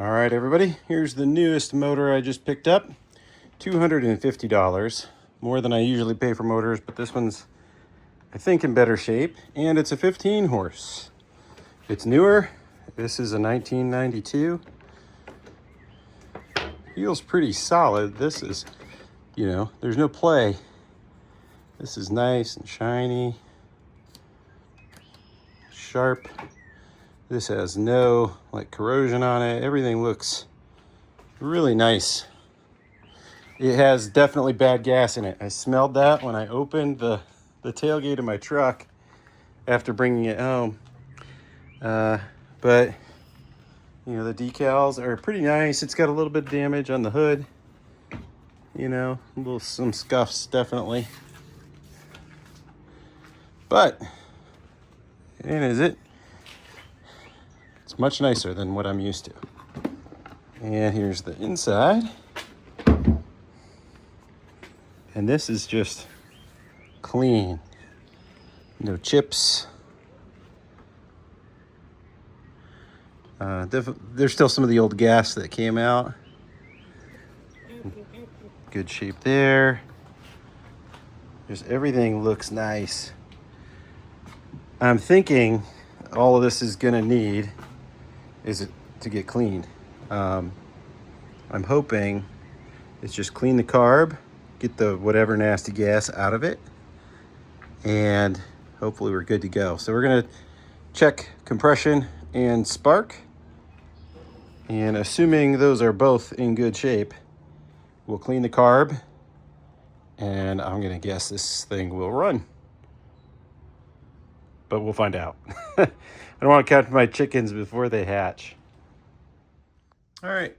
All right, everybody, here's the newest motor I just picked up. $250, more than I usually pay for motors, but this one's, I think, in better shape, and it's a 15 horse. It's newer. This is a 1992. Feels pretty solid. This is, there's no play. This is nice and shiny, sharp. This has no corrosion on it. Everything looks really nice. It has definitely bad gas in it. I smelled that when I opened the tailgate of my truck after bringing it home. But the decals are pretty nice. It's got a little bit of damage on the hood. Some scuffs definitely. But and is it? It's much nicer than what I'm used to. And here's the inside. And this is just clean. No chips. There's still some of the old gas that came out. Good shape there. Just everything looks nice. I'm thinking all of this is gonna need is it to get cleaned. I'm hoping it's just clean the carb, get the whatever nasty gas out of it, and hopefully we're good to go. So we're gonna check compression and spark, and assuming those are both in good shape, we'll clean the carb, and I'm gonna guess this thing will run. But we'll find out. I don't want to count my chickens before they hatch. All right,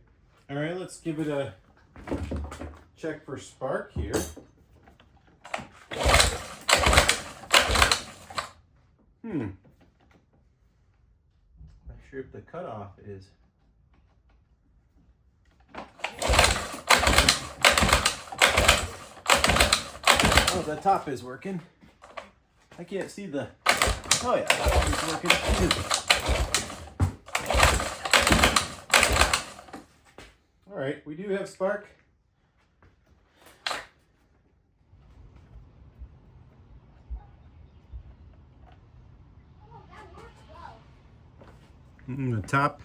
let's give it a check for spark here. Not sure if the cutoff is. Oh, the top is working. I can't see the. Oh yeah, it's working. All right, we do have spark. The top.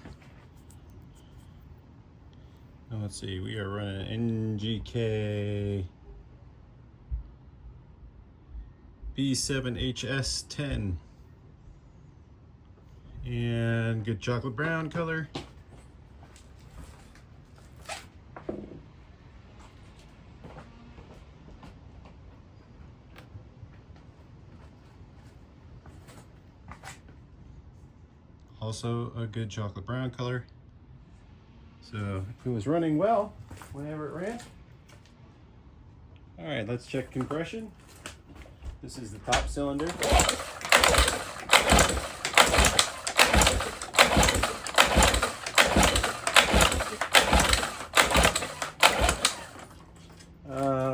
Now let's see, we are running NGK B7HS10. And good chocolate brown color. Also a good chocolate brown color. So it was running well whenever it ran. All right, let's check compression. This is the top cylinder.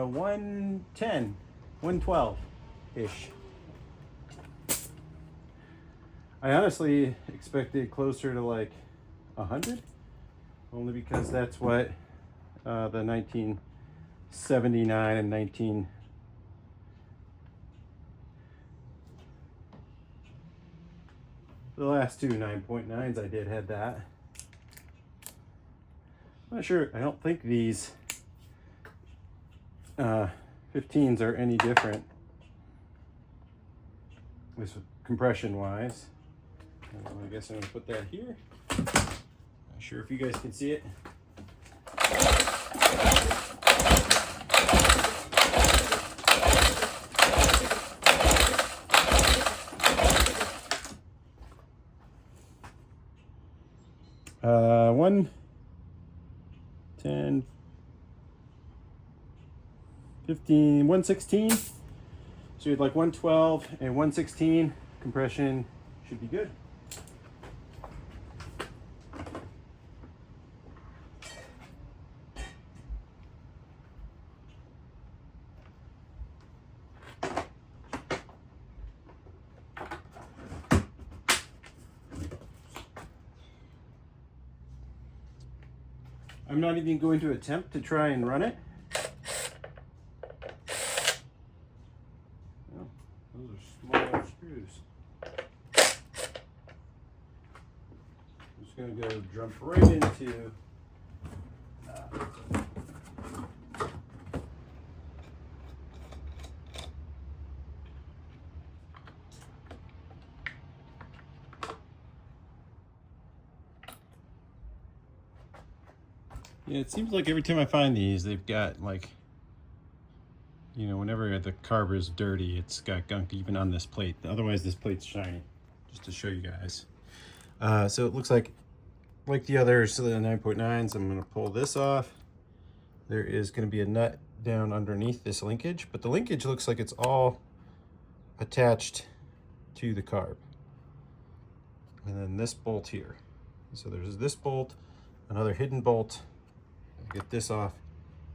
110, 112-ish. I honestly expected closer to 100, only because that's what the 1979 and the last two 9.9s I did had that. I'm not sure. I don't think these 15s are any different with compression wise. I guess I'm going to put that here. Not sure if you guys can see it. Uh, 110, 15, 116. So you'd like 112 and 116. Compression should be good. I'm not even going to attempt to try and run it. Oh, those are small screws. I'm just going to go jump right into yeah, it seems like every time I find these, they've got like, you know, whenever the carb is dirty, it's got gunk even on this plate. Otherwise, this plate's shiny, just to show you guys. So it looks like the others, so the 9.9s, I'm gonna pull this off. There is gonna be a nut down underneath this linkage, but the linkage looks like it's all attached to the carb. And then this bolt here. So there's this bolt, another hidden bolt. Get this off.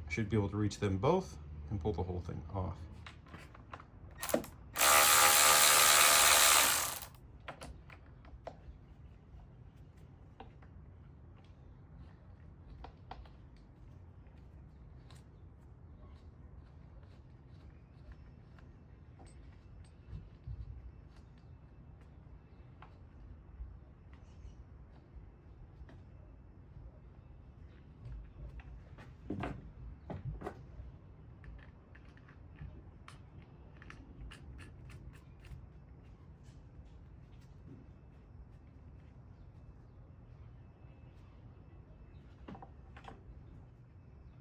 I should be able to reach them both and pull the whole thing off.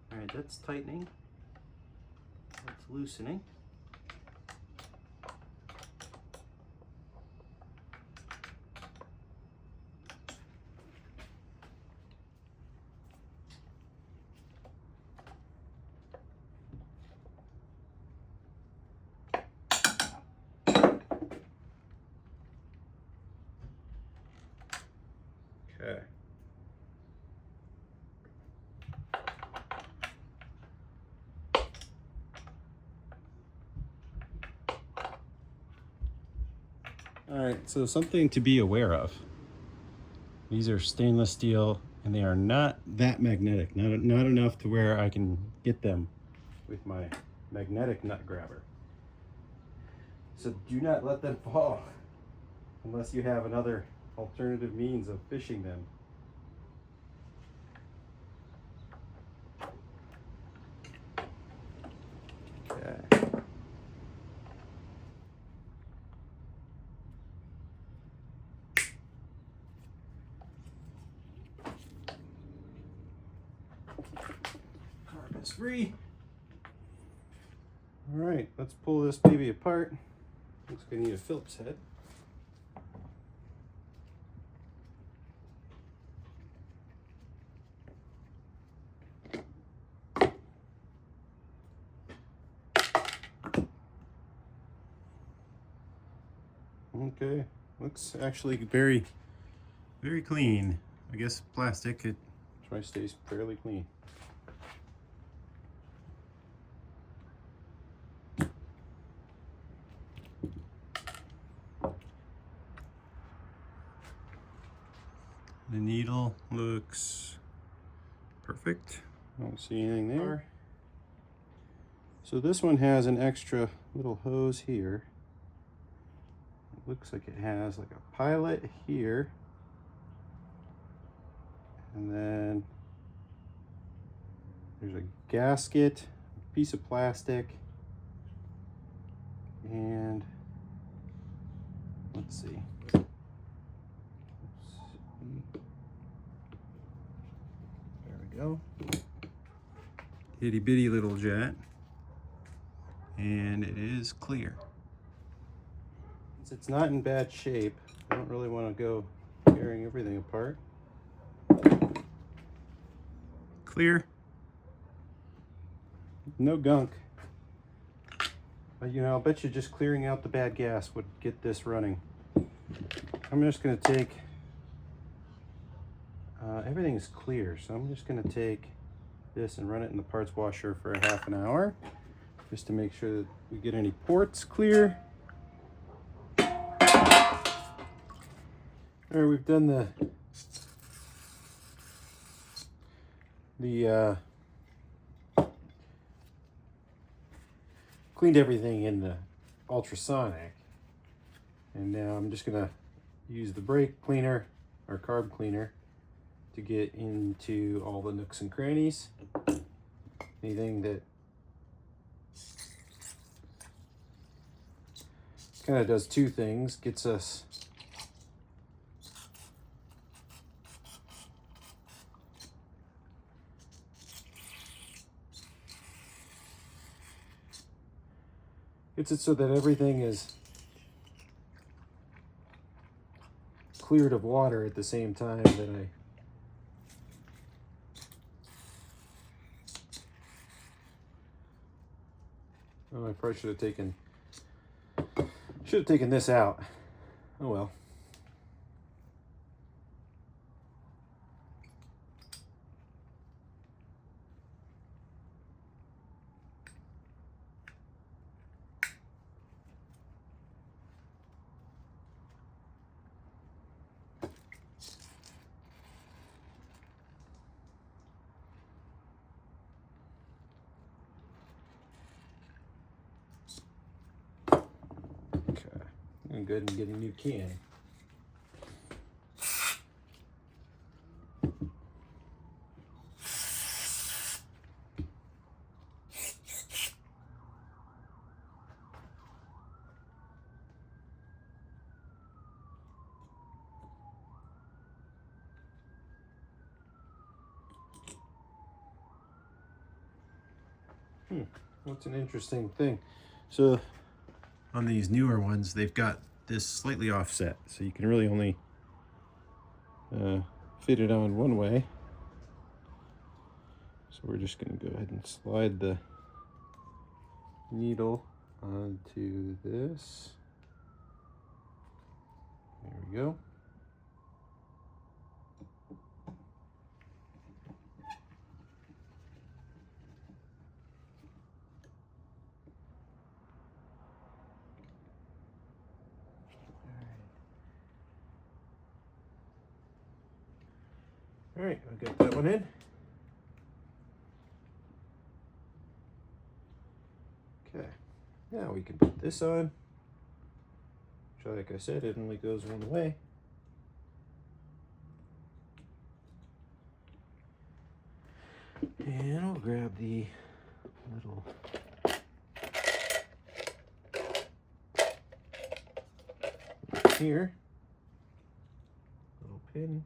All right, that's tightening. That's loosening. Okay. All right, so something to be aware of. These are stainless steel and they are not that magnetic, not enough to where I can get them with my magnetic nut grabber. So do not let them fall unless you have another alternative means of fishing them. Okay. Carb is free. All right, let's pull this baby apart. Looks like I need a Phillips head. Okay, looks actually very, very clean. I guess plastic, it stays fairly clean. The needle looks perfect. I don't see anything there. So this one has an extra little hose here. It looks like it has like a pilot here. And then there's a gasket, a piece of plastic, and let's see. There we go. Itty bitty little jet. And it is clear. Since it's not in bad shape, I don't really want to go tearing everything apart. Clear. No gunk. But you know, I'll bet you just clearing out the bad gas would get this running. I'm just going to take, everything is clear, so I'm just going to take this and run it in the parts washer for a half an hour, just to make sure that we get any ports clear. All right, we've done the cleaned everything in the ultrasonic, and now I'm just gonna use the brake cleaner or carb cleaner to get into all the nooks and crannies. Anything that kind of does two things, gets us gets it so that everything is cleared of water at the same time that I probably should have taken this out. Oh well. Okay, I'm good and get a new can. What's an interesting thing? So on these newer ones, they've got this slightly offset, so you can really only fit it on one way. So we're just going to go ahead and slide the needle onto this. There we go. All right, I got that one in. Okay, now we can put this on. So like I said, it only goes one way. And I'll grab the little here, little pin.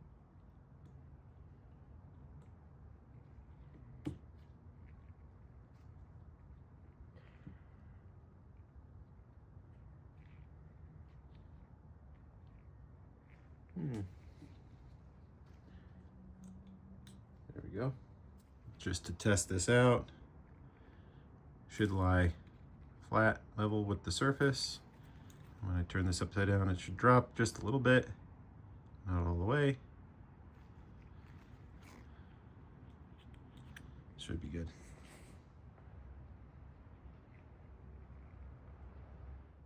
There we go. Just to test this out, should lie flat, level with the surface. When I turn this upside down, it should drop just a little bit, not all the way. Should be good.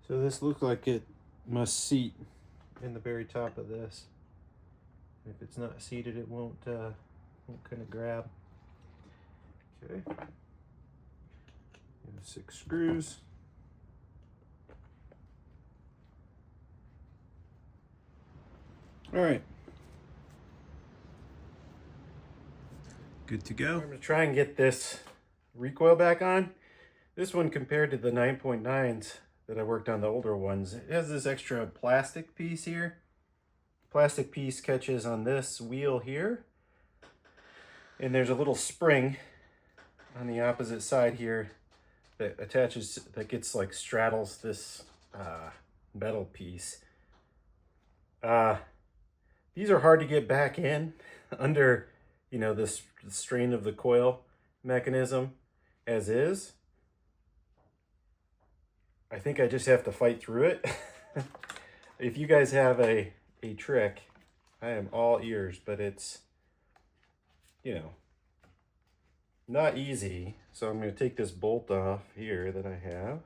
So this looks like it must seat in the very top of this. If it's not seated, it won't kind of grab. Okay. 6 screws. All right. Good to go. I'm going to try and get this recoil back on. This one, compared to the 9.9s that I worked on, the older ones, it has this extra plastic piece here. Plastic piece catches on this wheel here. And there's a little spring on the opposite side here that attaches, that gets like straddles this metal piece. These are hard to get back in under, you know, this strain of the coil mechanism as is. I think I just have to fight through it. If you guys have a trick, I am all ears, but it's, you know, not easy. So I'm going to take this bolt off here that I have.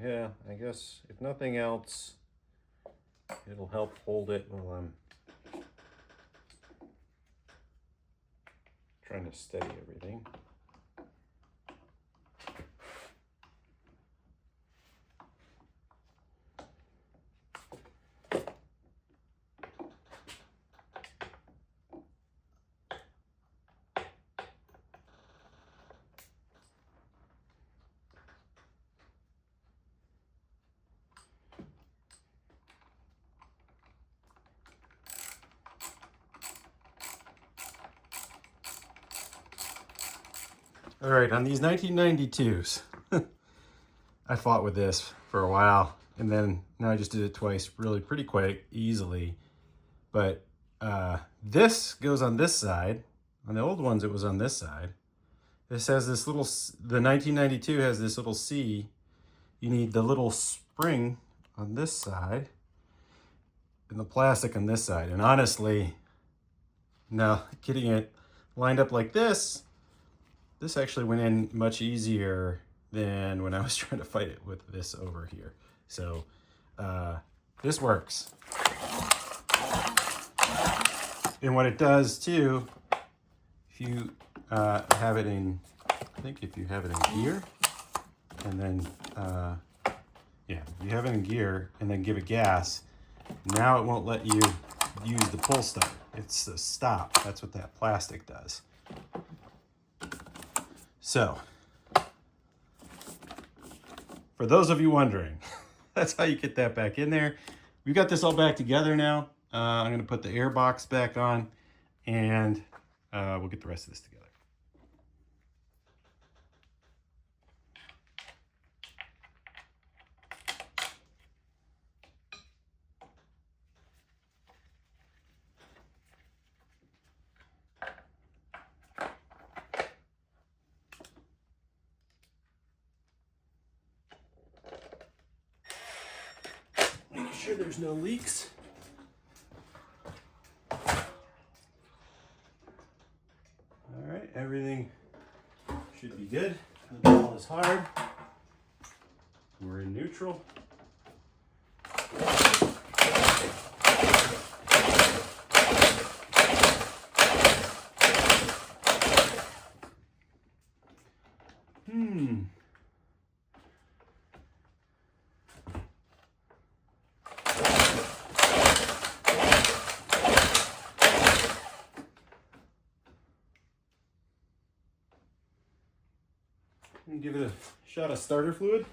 yeah, I guess if nothing else, it'll help hold it while I'm trying to steady everything. All right, on these 1992s, I fought with this for a while, and then now I just did it twice, really pretty quick, easily. But this goes on this side. On the old ones, it was on this side. This has this little, the 1992 has this little C. You need the little spring on this side and the plastic on this side. And honestly, now getting it lined up like this actually went in much easier than when I was trying to fight it with this over here. So this works. And what it does too, if you have it in, I think if you have it in gear, and then, yeah, if you have it in gear and then give it gas, now it won't let you use the pull start. It's the stop. That's what that plastic does. So, for those of you wondering, that's how you get that back in there. We've got this all back together now. I'm going to put the air box back on, and we'll get the rest of this together. Make sure there's no leaks. All right, everything should be good. The ball is hard. We're in neutral. And give it a shot of starter fluid.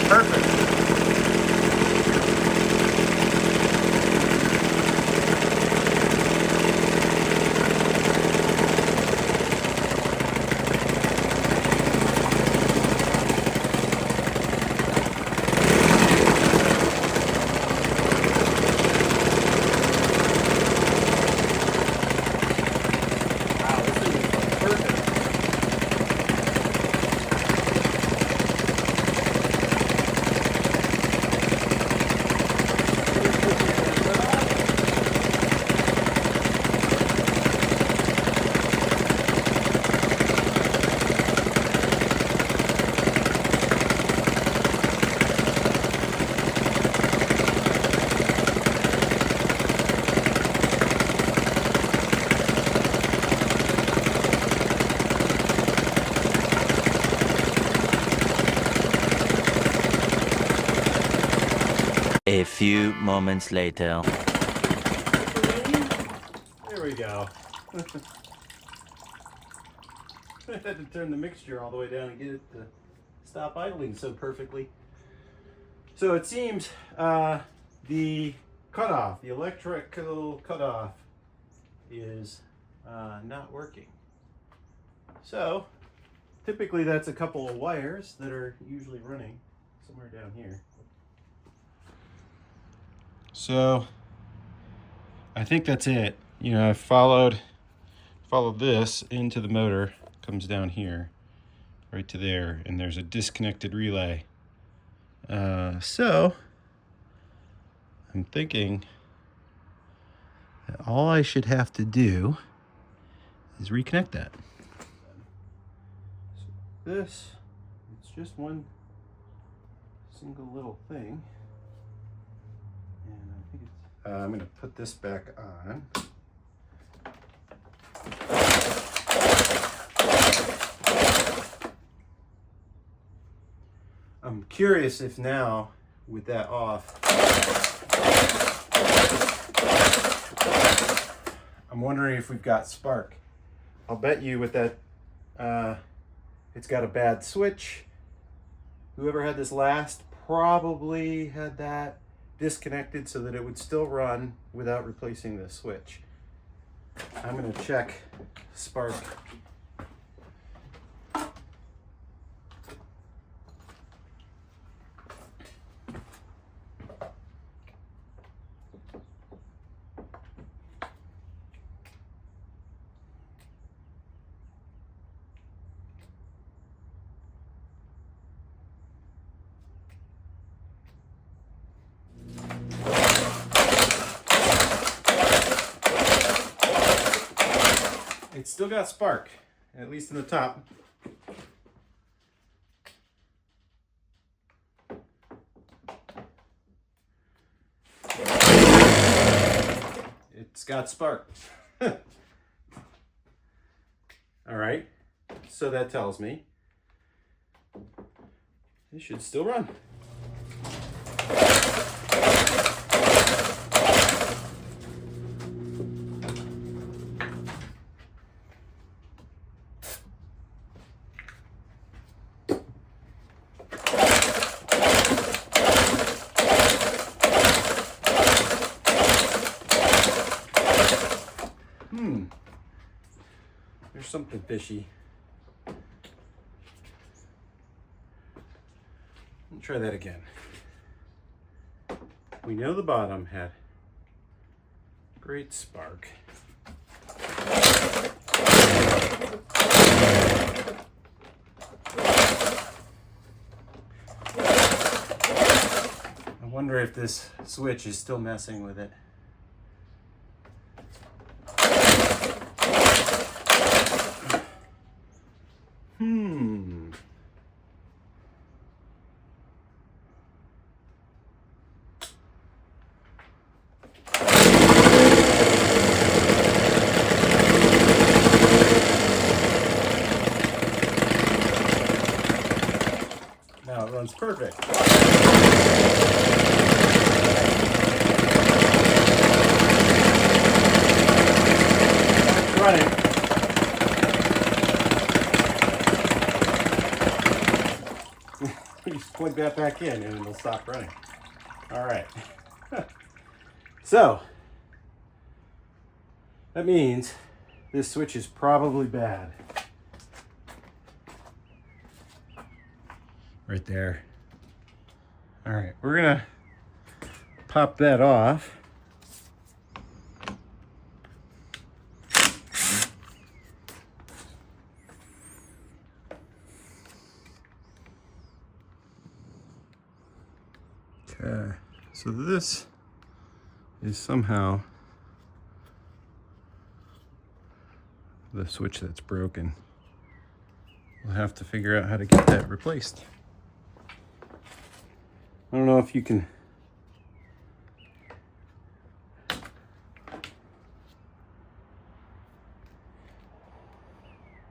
Perfect. Wow, this thing is perfect. A few moments later. There we go. I had to turn the mixture all the way down and get it to stop idling so perfectly. So it seems the cutoff, the electrical cutoff, is not working. So typically that's a couple of wires that are usually running somewhere down here. So I think that's it. You know, I followed this into the motor, comes down here, right to there, and there's a disconnected relay. So I'm thinking that all I should have to do is reconnect that. So this, it's just one single little thing. And I think it's, I'm going to put this back on. I'm curious if now, with that off, I'm wondering if we've got spark. I'll bet you with that, it's got a bad switch. Whoever had this last probably had that disconnected so that it would still run without replacing the switch. I'm going to check spark. It's still got spark, at least in the top. It's got spark. All right, so that tells me it should still run. There's something fishy. Let me try that again. We know the bottom had great spark. I wonder if this switch is still messing with it. Now it runs perfect. It's running. You just plug that back in and it'll stop running. All right. So that means this switch is probably bad. Right there. All right, we're gonna pop that off. Okay, so this is somehow the switch that's broken. We'll have to figure out how to get that replaced. I don't know if you can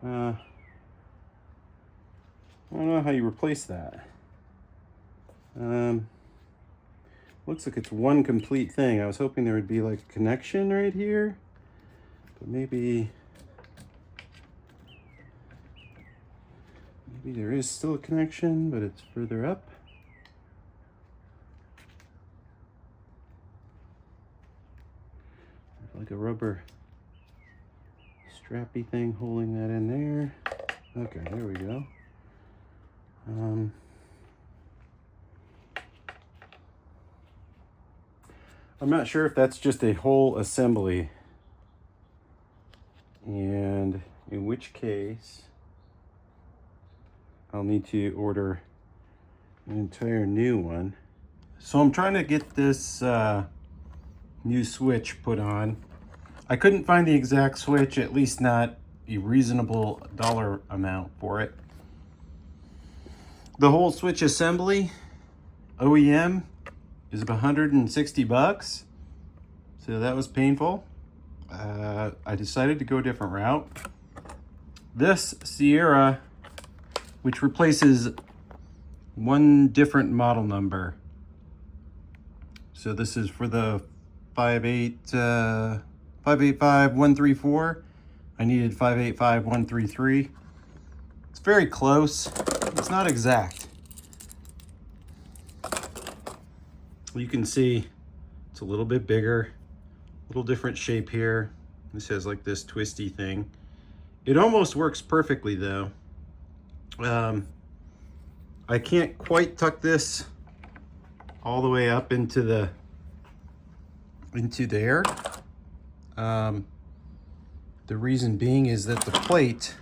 I don't know how you replace that. Looks like it's one complete thing. I was hoping there would be like a connection right here, but maybe there is still a connection, but it's further up. Like a rubber strappy thing holding that in there. Okay, there we go. I'm not sure if that's just a whole assembly, and in which case I'll need to order an entire new one. So I'm trying to get this new switch put on. I couldn't find the exact switch, at least not a reasonable dollar amount for it. The whole switch assembly, OEM, is about 160 bucks. So that was painful. I decided to go a different route. This Sierra, which replaces one different model number. So this is for the 585134. I needed 585133. It's very close. It's not exact. You can see it's a little bit bigger, a little different shape here. This has like this twisty thing. It almost works perfectly though. I can't quite tuck this all the way up into there. The reason being is that the plate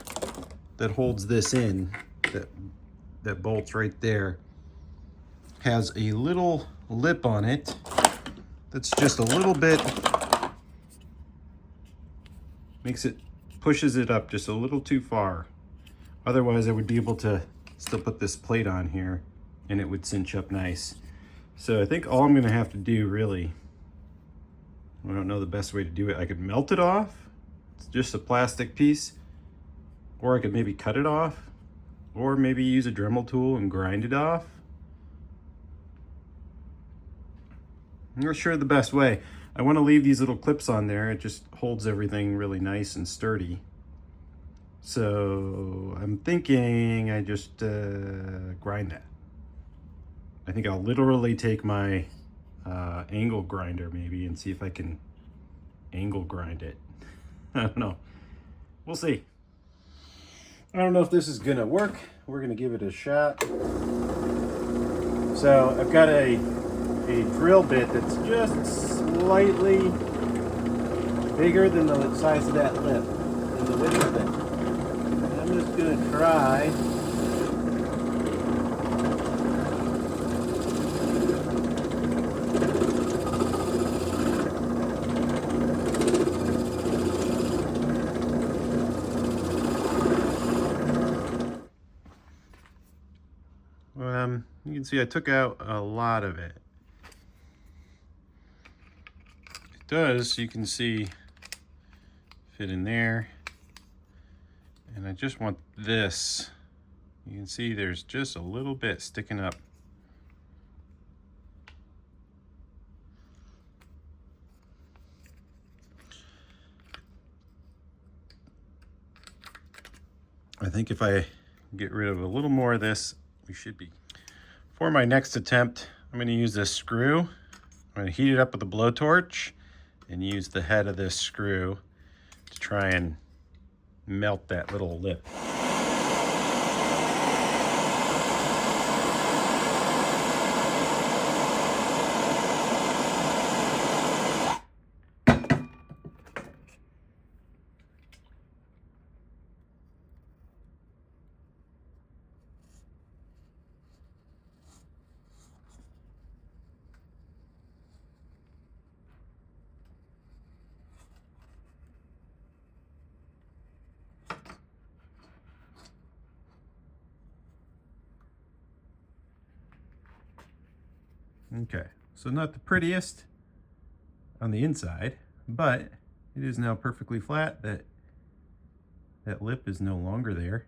that holds this in, that bolts right there, has a little lip on it that's just a little bit, pushes it up just a little too far. Otherwise I would be able to still put this plate on here and it would cinch up nice. So I think all I'm gonna have to do really, I don't know the best way to do it. I could melt it off, it's just a plastic piece, or I could maybe cut it off, or maybe use a Dremel tool and grind it off. I'm not sure the best way. I want to leave these little clips on there. It just holds everything really nice and sturdy. So I'm thinking I just grind that. I think I'll literally take my angle grinder maybe and see if I can angle grind it. I don't know. We'll see. I don't know if this is gonna work. We're gonna give it a shot. So I've got a drill bit that's just slightly bigger than the size of that lip, and the width of it. And I'm just gonna try you can see I took out a lot of it. It does, you can see, fit in there. And I just want this. You can see there's just a little bit sticking up. I think if I get rid of a little more of this, we should be. For my next attempt, I'm going to use this screw. I'm going to heat it up with a blowtorch and use the head of this screw to try and melt that little lip. Okay, so not the prettiest on the inside, but it is now perfectly flat. That lip is no longer there.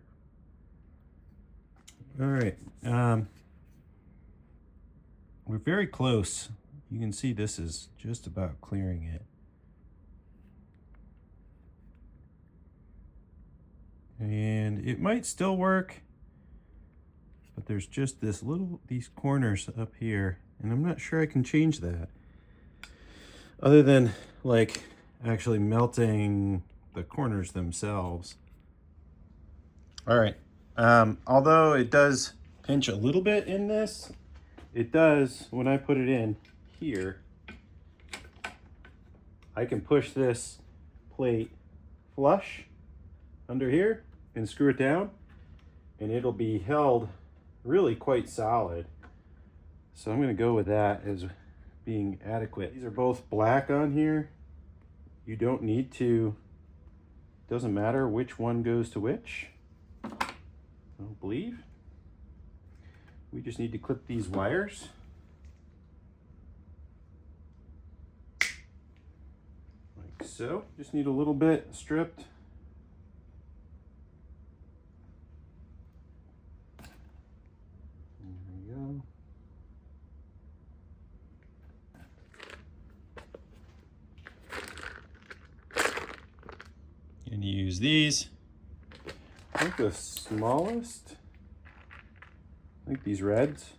All right, we're very close. You can see this is just about clearing it. And it might still work, but there's just these corners up here, and I'm not sure I can change that. Other than like actually melting the corners themselves. All right, although it does pinch a little bit in this, it does, when I put it in here, I can push this plate flush under here and screw it down, and it'll be held really quite solid. So I'm going to go with that as being adequate. These are both black on here. You don't need to, doesn't matter which one goes to which, I don't believe. We just need to clip these wires. Like so. Just need a little bit stripped. There we go. And use these. I think the smallest, I think these reds.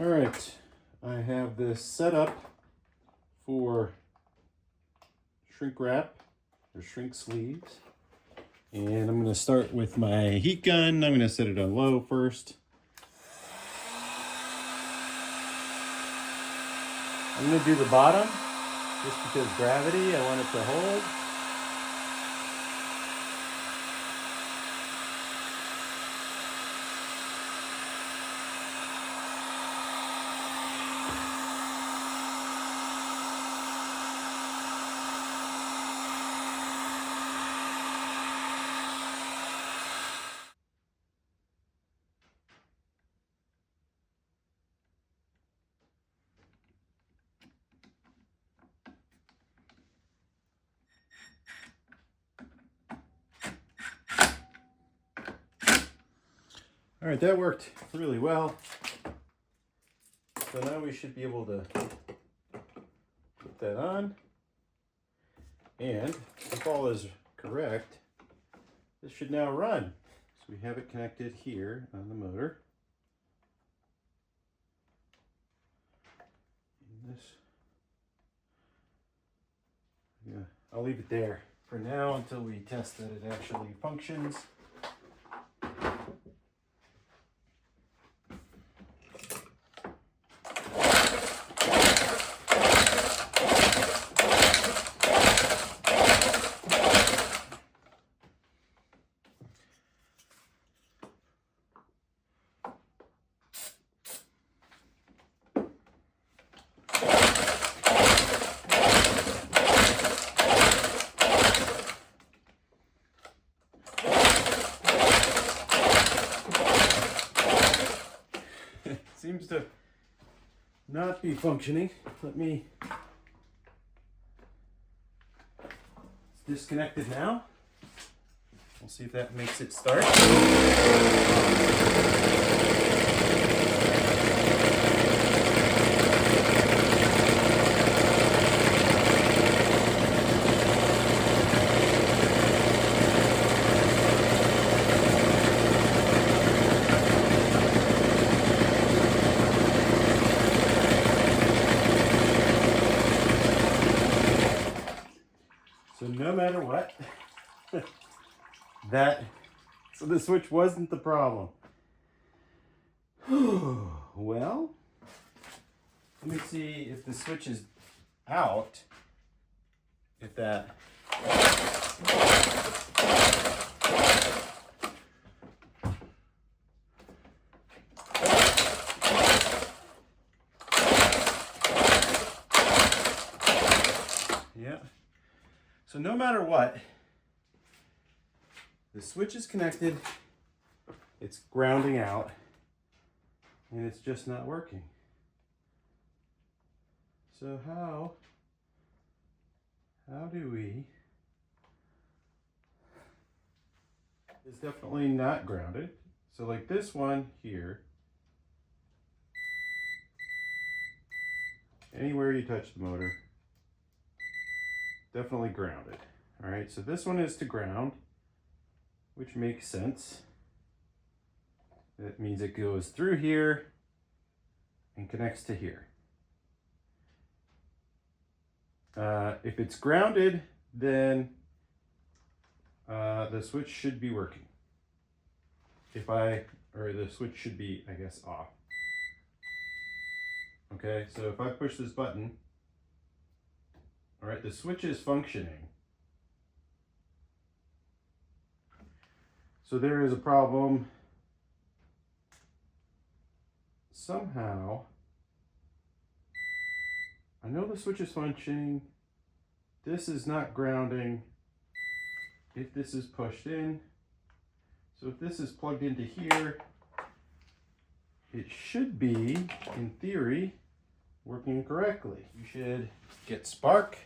All right, I have this set up for shrink wrap or shrink sleeves. And I'm gonna start with my heat gun. I'm gonna set it on low first. I'm gonna do the bottom just because gravity, I want it to hold. All right, that worked really well. So now we should be able to put that on. And if all is correct, this should now run. So we have it connected here on the motor. And this, yeah, I'll leave it there for now until we test that it actually functions. Seems to not be functioning. Let me, it's disconnected now. We'll see if that makes it start. So no matter what, so the switch wasn't the problem. Well, let me see if the switch is out, if that, yeah. So no matter what, the switch is connected, it's grounding out, and it's just not working. So how do we, it's definitely not grounded. So like this one here, anywhere you touch the motor, definitely grounded. All right, so this one is to ground, which makes sense. That means it goes through here and connects to here. If it's grounded, then the switch should be working. Or the switch should be, I guess, off. Okay, so if I push this button, all right, the switch is functioning. So there is a problem. Somehow, I know the switch is functioning. This is not grounding if this is pushed in. So if this is plugged into here, it should be, in theory, working correctly. You should get spark.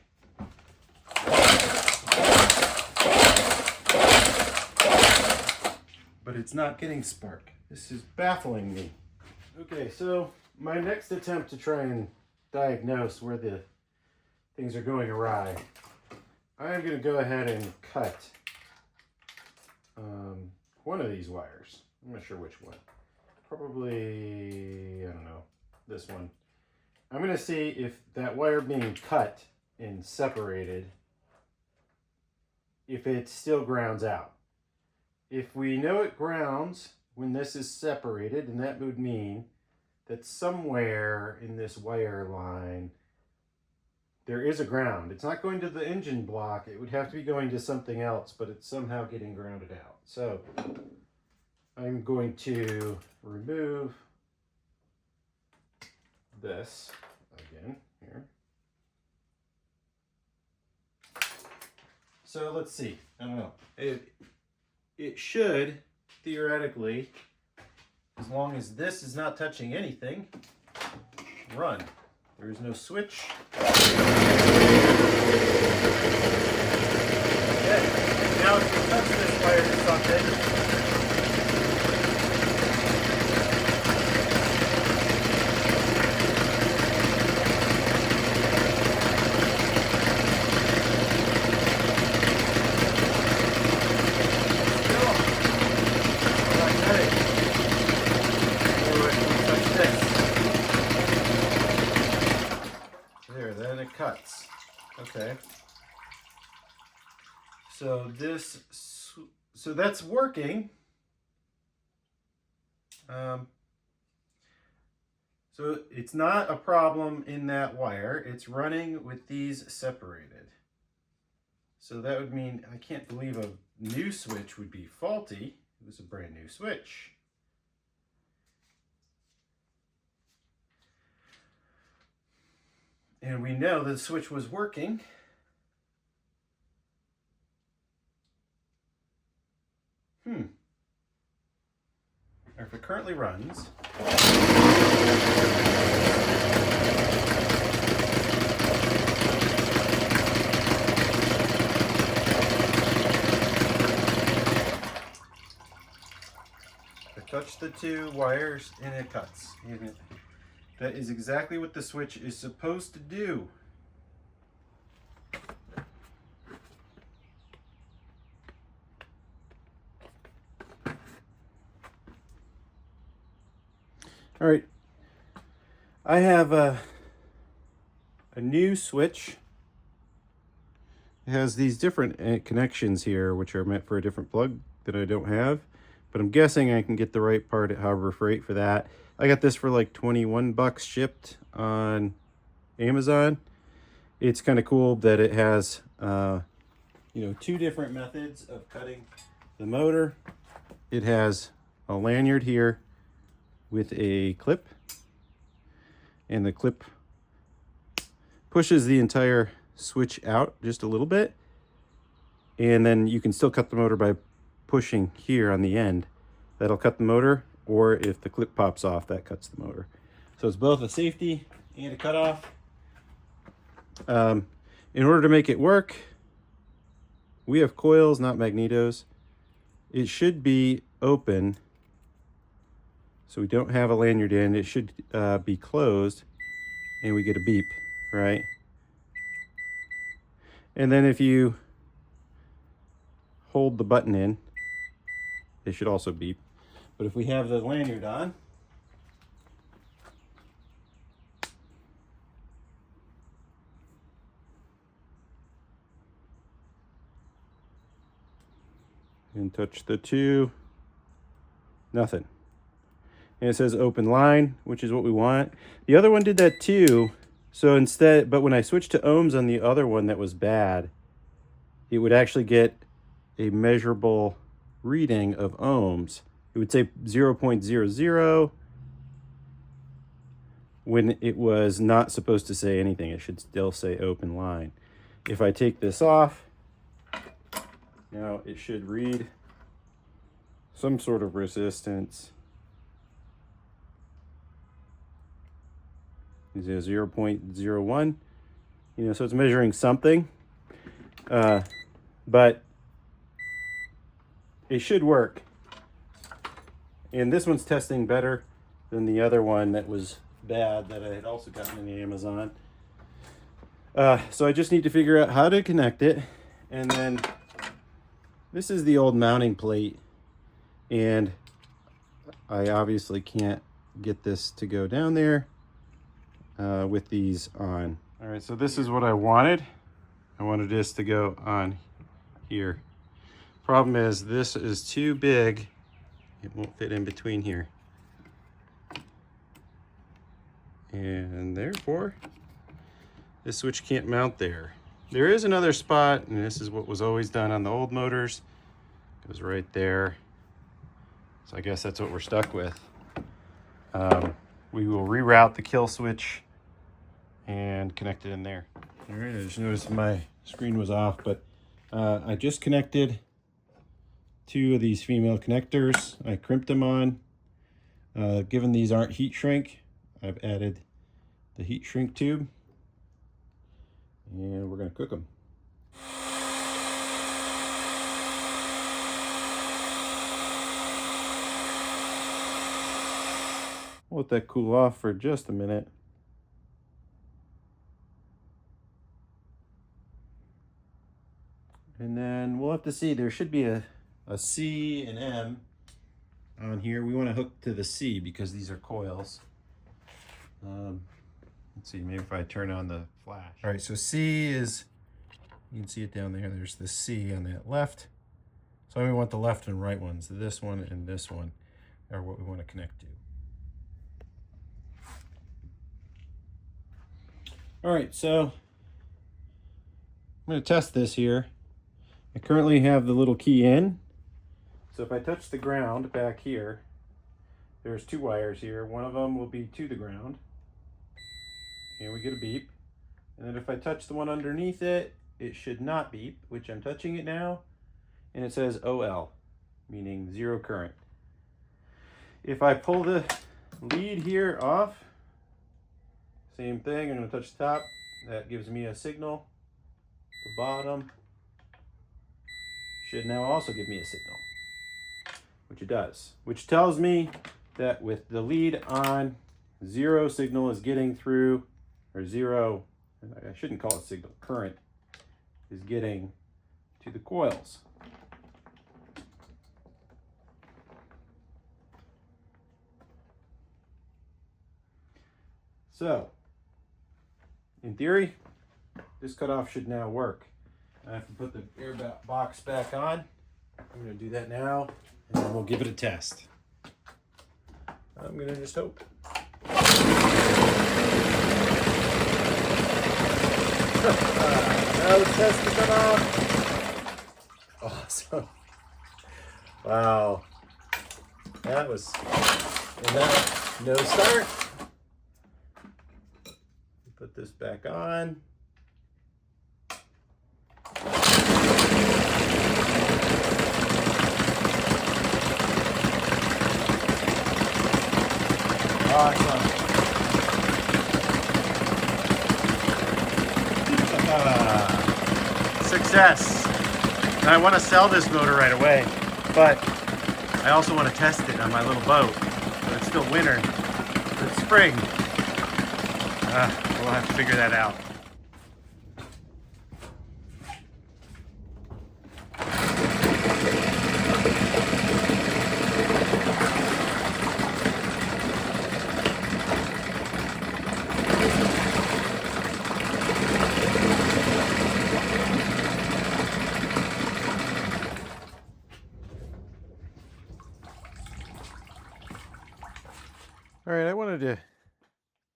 But it's not getting spark. This is baffling me. Okay, so my next attempt to try and diagnose where the things are going awry, I'm going to go ahead and cut one of these wires. I'm not sure which one. Probably, I don't know, this one. I'm going to see if that wire being cut and separated, if it still grounds out. If we know it grounds when this is separated, then that would mean that somewhere in this wire line there is a ground. It's not going to the engine block. It would have to be going to something else, but it's somehow getting grounded out. So I'm going to remove this again here. So let's see. I don't know. It should theoretically, as long as this is not touching anything, run. There is no switch. Okay, now if you touch this wire to something, cuts. Okay. So so that's working. So it's not a problem in that wire. It's running with these separated. So that would mean I can't believe a new switch would be faulty. It was a brand new switch. And we know the switch was working. If it currently runs, I touch the two wires and it cuts. And that is exactly what the switch is supposed to do. All right, I have a new switch. It has these different connections here, which are meant for a different plug that I don't have, but I'm guessing I can get the right part at Harbor Freight for that. I got this for like 21 bucks shipped on Amazon. It's kind of cool that it has, two different methods of cutting the motor. It has a lanyard here with a clip, and the clip pushes the entire switch out just a little bit, and then you can still cut the motor by pushing here on the end. That'll cut the motor, or if the clip pops off, that cuts the motor. So it's both a safety and a cutoff. In order to make it work, we have coils, not magnetos. It should be open, so we don't have a lanyard in. It should be closed, and we get a beep, right? And then if you hold the button in, it should also beep. But if we have the lanyard on, and touch the 2, nothing. And it says open line, which is what we want. The other one did that too. So instead, but when I switched to ohms on the other one that was bad, it would actually get a measurable reading of ohms. It would say 0.00 when it was not supposed to say anything. It should still say open line. If I take this off, now it should read some sort of resistance. Is it 0.01? You know, so it's measuring something. But it should work. And this one's testing better than the other one that was bad that I had also gotten in the Amazon. So I just need to figure out how to connect it. And then this is the old mounting plate. And I obviously can't get this to go down there with these on. All right, so this is what I wanted. I wanted this to go on here. Problem is, this is too big. It won't fit in between here. And therefore, this switch can't mount there. There is another spot, and this is what was always done on the old motors. It was right there. So I guess that's what we're stuck with. We will reroute the kill switch and connect it in there. All right, I just noticed my screen was off, but I just connected 2 of these female connectors. I crimped them on. Given these aren't heat shrink, I've added the heat shrink tube, and we're gonna cook them. We'll let that cool off for just a minute. And then we'll have to see. There should be a C and M on here. We want to hook to the C because these are coils. Let's see, maybe if I turn on the flash. All right, so C is, you can see it down there. There's the C on that left. So we want the left and right ones. This one and this one are what we want to connect to. All right, so I'm going to test this here. I currently have the little key in. So if I touch the ground back here, there's 2 wires here. One of them will be to the ground. And we get a beep. And then if I touch the one underneath it, it should not beep, which I'm touching it now. And it says OL, meaning 0 current. If I pull the lead here off, same thing, I'm going to touch the top. That gives me a signal. The bottom should now also give me a signal, which it does. Which tells me that with the lead on, 0 signal is getting through, or 0, I shouldn't call it signal, current is getting to the coils. So, in theory, this cutoff should now work. I have to put the air box back on. I'm going to do that now, and then we'll give it a test. I'm going to just hope. Now the test is cut off. Awesome. Wow. That was, and that, no start. Put this back on. Awesome. Success. And I want to sell this motor right away, but I also want to test it on my little boat. But it's still winter. It's spring. We'll have to figure that out. All right,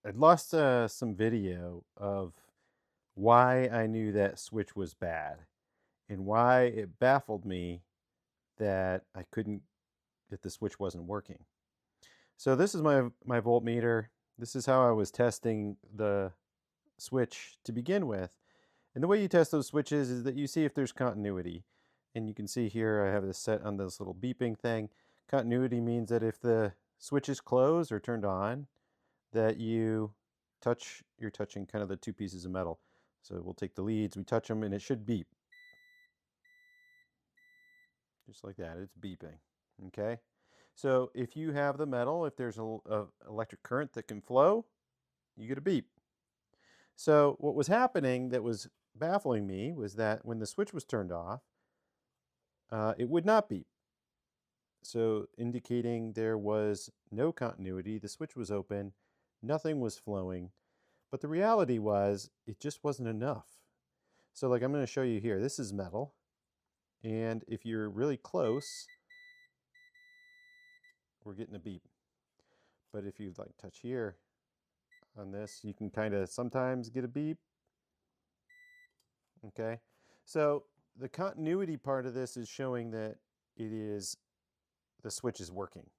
I'd lost some video of why I knew that switch was bad and why it baffled me that that the switch wasn't working. So this is my voltmeter. This is how I was testing the switch to begin with. And the way you test those switches is that you see if there's continuity. And you can see here I have this set on this little beeping thing. Continuity means that if the switch is closed or turned on, that you're touching kind of the two pieces of metal. So we'll take the leads, we touch them, and it should beep. Just like that, it's beeping, okay? So if you have the metal, if there's a electric current that can flow, you get a beep. So what was happening that was baffling me was that when the switch was turned off, it would not beep. So indicating there was no continuity, the switch was open, nothing was flowing, but the reality was it just wasn't enough. So like I'm going to show you here, this is metal, and if you're really close, we're getting a beep. But if you like touch here on this, you can kind of sometimes get a beep. Okay, so the continuity part of this is showing that the switch is working,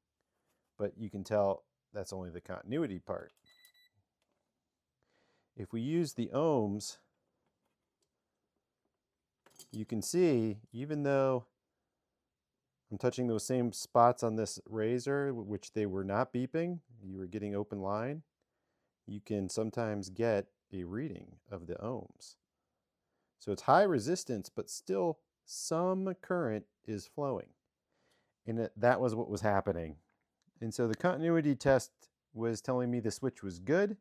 but you can tell that's only the continuity part. If we use the ohms, you can see even though I'm touching those same spots on this razor, which they were not beeping, you were getting open line, you can sometimes get a reading of the ohms. So it's high resistance, but still some current is flowing. And that was what was happening. And so the continuity test was telling me the switch was good.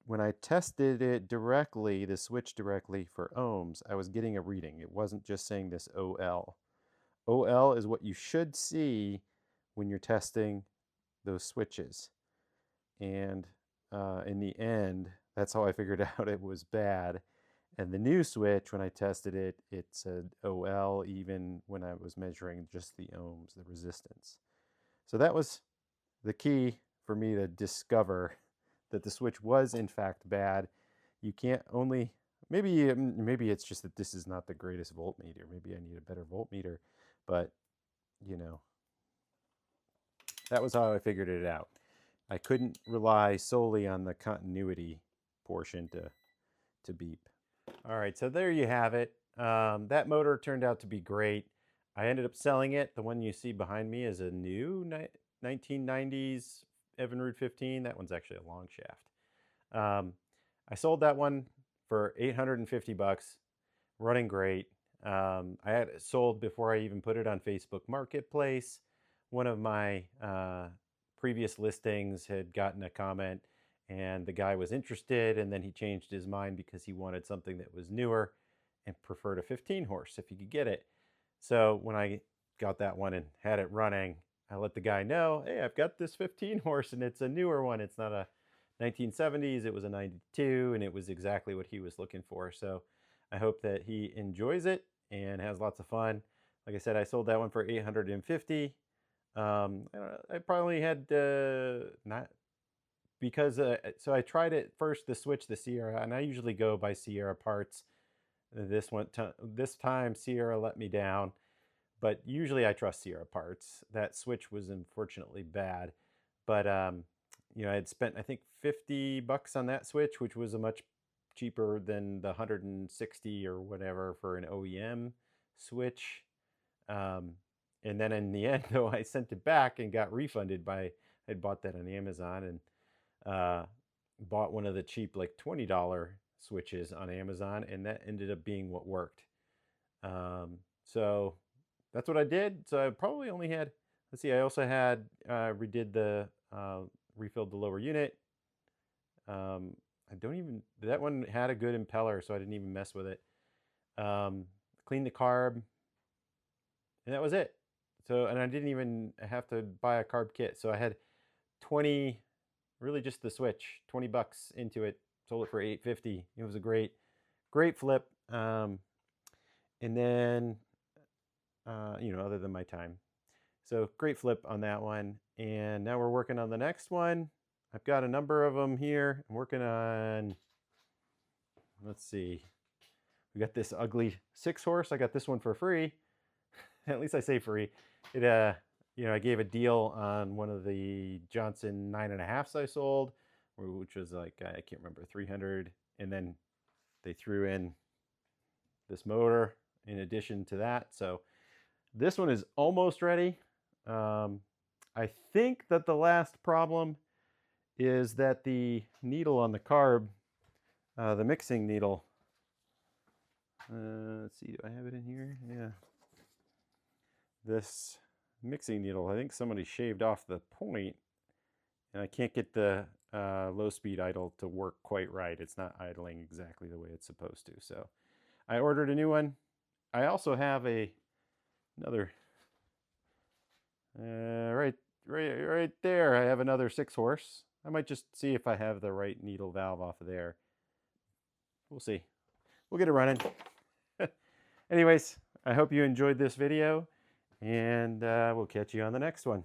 When I tested it directly, the switch directly for ohms, I was getting a reading. It wasn't just saying this OL. OL is what you should see when you're testing those switches. And in the end, that's how I figured out it was bad. And the new switch, when I tested it, it said OL even when I was measuring just the ohms, the resistance. So that was the key for me to discover that the switch was in fact bad. You can't only, maybe it's just that this is not the greatest voltmeter. Maybe I need a better voltmeter, but you know, that was how I figured it out. I couldn't rely solely on the continuity portion to beep. All right, so there you have it. That motor turned out to be great. I ended up selling it. The one you see behind me is a new 1990s Evinrude 15. That one's actually a long shaft. I sold that one for 850 bucks, running great. I had it sold before I even put it on Facebook Marketplace. One of my previous listings had gotten a comment and the guy was interested, and then he changed his mind because he wanted something that was newer and preferred a 15 horse if he could get it. So when I got that one and had it running, I let the guy know, hey, I've got this 15 horse and it's a newer one. It's not a 1970s, it was a 92, and it was exactly what he was looking for. So I hope that he enjoys it and has lots of fun. Like I said, I sold that one for 850. I probably had not because so I tried it first to switch the Sierra, and I usually go by Sierra parts. This time Sierra let me down, but usually I trust Sierra parts. That switch was unfortunately bad, but you know, I had spent I think 50 bucks on that switch, which was a much cheaper than the 160 or whatever for an OEM switch. And then in the end, though, I sent it back and got refunded I'd bought that on Amazon and bought one of the cheap like $20 switches on Amazon, and that ended up being what worked. So that's what I did. So I probably only had, let's see, I also had refilled the lower unit. That one had a good impeller, so I didn't even mess with it. Cleaned the carb, and that was it. So, and I didn't even have to buy a carb kit. So I had 20, really just the switch, 20 bucks into it, sold it for 850. It was a great flip. And then, you know, other than my time. So great flip on that one. And now we're working on the next one. I've got a number of them here. I'm working on, let's see. We got this ugly 6-horse. I got this one for free. At least I say free. It, I gave a deal on one of the Johnson 9.5s I sold, which was like, I can't remember, 300. And then they threw in this motor in addition to that. So this one is almost ready. I think that the last problem is that the needle on the carb, the mixing needle, let's see, do I have it in here? Yeah. This mixing needle, I think somebody shaved off the point, and I can't get the low speed idle to work quite right. It's not idling exactly the way it's supposed to. So I ordered a new one. I also have another right there. I have another 6-horse. I might just see if I have the right needle valve off of there. We'll see. We'll get it running. Anyways, I hope you enjoyed this video, and we'll catch you on the next one.